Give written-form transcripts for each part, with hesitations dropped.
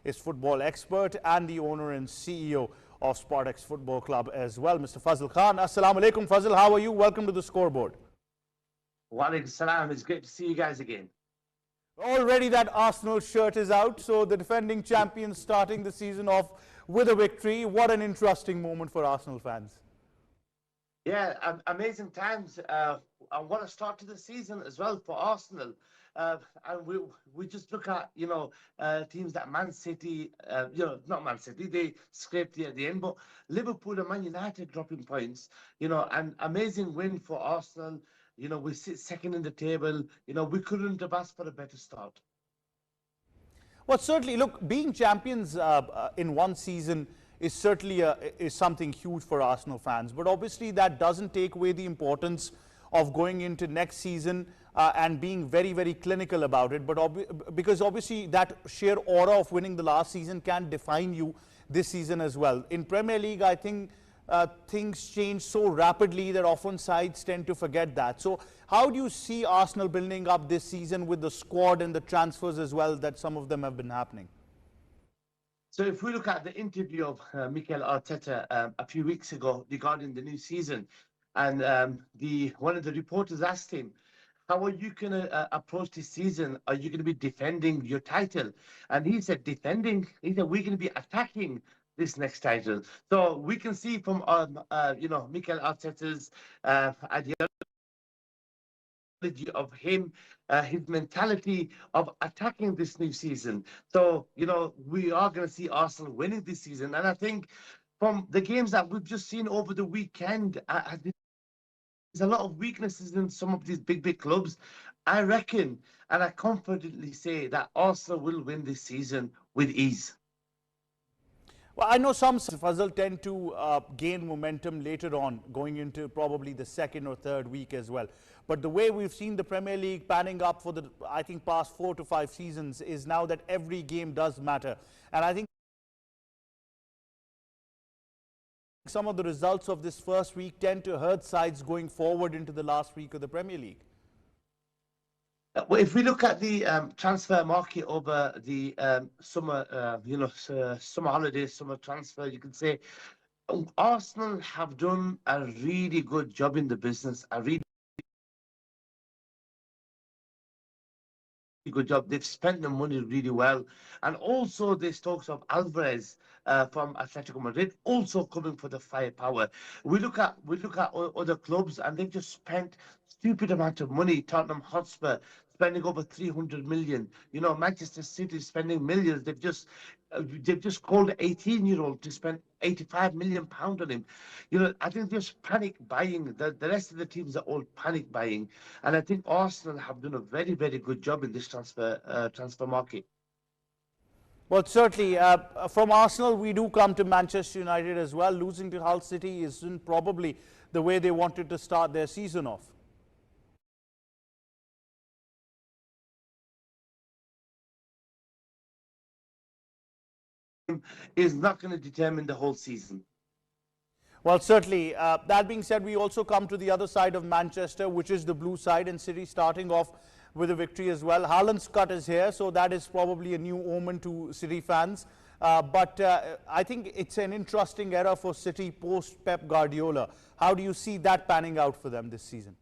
is football expert and the owner and CEO of Spartex Football Club as well, Mr. Fazil Khan. Assalamu alaikum, Fazil. How are you? Welcome to the scoreboard. Wa alaikum salam. It's great to see you guys again. Already that Arsenal shirt is out, so the defending champions starting the season off with a victory. What an interesting moment for Arsenal fans. Yeah, amazing times. I want to start to the season as well for Arsenal. And we just look at, teams like Man City, not Man City, they scraped at the end, but Liverpool and Man United dropping points, an amazing win for Arsenal. We sit second in the table. We couldn't have asked for a better start. Well, certainly, look, being champions in one season is certainly is something huge for Arsenal fans. But obviously, that doesn't take away the importance of going into next season and being very, very clinical about it. But because obviously that sheer aura of winning the last season can define you this season as well. In Premier League, I think things change so rapidly that often sides tend to forget that. So how do you see Arsenal building up this season with the squad and the transfers as well, that some of them have been happening? So if we look at the interview of Mikel Arteta a few weeks ago regarding the new season, and one of the reporters asked him, how are you going to approach this season? Are you going to be defending your title? And he said, defending? He said, we're going to be attacking this next title. So we can see from, Mikel Arteta's ideology of him, his mentality of attacking this new season. So, we are going to see Arsenal winning this season. And I think from the games that we've just seen over the weekend, there's a lot of weaknesses in some of these big clubs. I reckon, and I confidently say that Arsenal will win this season with ease. Well, I know some Fazal tend to gain momentum later on, going into probably the second or third week as well. But the way we've seen the Premier League panning up for the, I think, past 4 to 5 seasons is now that every game does matter. And I think some of the results of this first week tend to hurt sides going forward into the last week of the Premier League. Well, if we look at the transfer market over the summer, summer holidays, summer transfer, you can say Arsenal have done a really good job in the business, a really good job. They've spent the money really well. And also there's talks of Alvarez from Atletico Madrid also coming for the firepower. We look at other clubs and they've just spent stupid amount of money. Tottenham Hotspur spending over 300 million. Manchester City spending millions. They've just called an 18-year-old to spend 85 million pounds on him. I think just panic buying. The rest of the teams are all panic buying, and I think Arsenal have done a very, very good job in this transfer market. Well, certainly, from Arsenal, we do come to Manchester United as well. Losing to Hull City isn't probably the way they wanted to start their season off. Is not going to determine the whole season. Well, certainly. That being said, we also come to the other side of Manchester, which is the blue side, and City starting off with a victory as well. Haaland's cut is here, so that is probably a new omen to City fans. But I think it's an interesting era for City post Pep Guardiola. How do you see that panning out for them this season?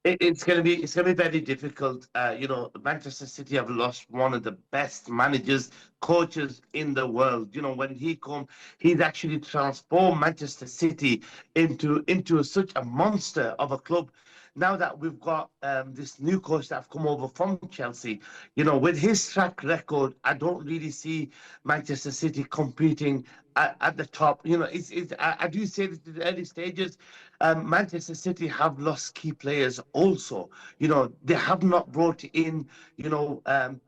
It's going to be very difficult. Manchester City have lost one of the best managers, coaches in the world. When he come, he's actually transformed Manchester City into such a monster of a club. Now that we've got this new coach that have come over from Chelsea, with his track record, I don't really see Manchester City competing at the top. I do say this in the early stages. Manchester City have lost key players also. They have not brought in,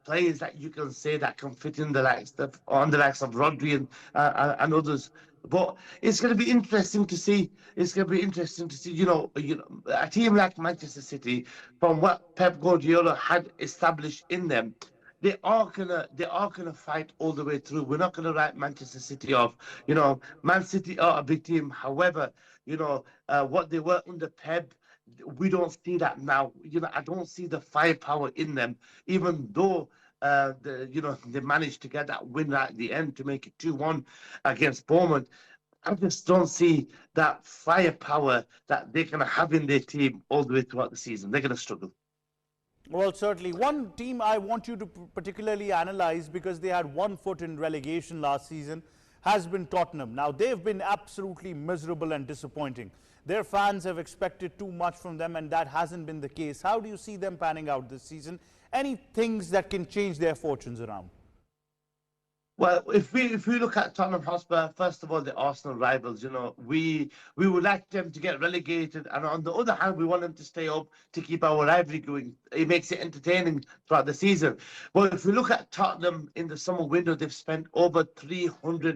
players that you can say that can fit in the likes of Rodri and others. But it's going to be interesting to see. It's going to be interesting to see. A team like Manchester City, from what Pep Guardiola had established in them, they are gonna fight all the way through. We're not gonna write Manchester City off. Man City are a big team. However, what they were under Pep, we don't see that now. I don't see the firepower in them, even though they managed to get that win right at the end to make it 2-1 against Bournemouth. I just don't see that firepower that they're going to have in their team all the way throughout the season. They're going to struggle. Well, certainly. One team I want you to particularly analyze, because they had one foot in relegation last season, has been Tottenham. Now, they've been absolutely miserable and disappointing. Their fans have expected too much from them, and that hasn't been the case. How do you see them panning out this season? Any things that can change their fortunes around? Well, if we look at Tottenham Hotspur, first of all, the Arsenal rivals, we would like them to get relegated, and on the other hand, we want them to stay up to keep our rivalry going. It makes it entertaining throughout the season. But if we look at Tottenham in the summer window, they've spent over 300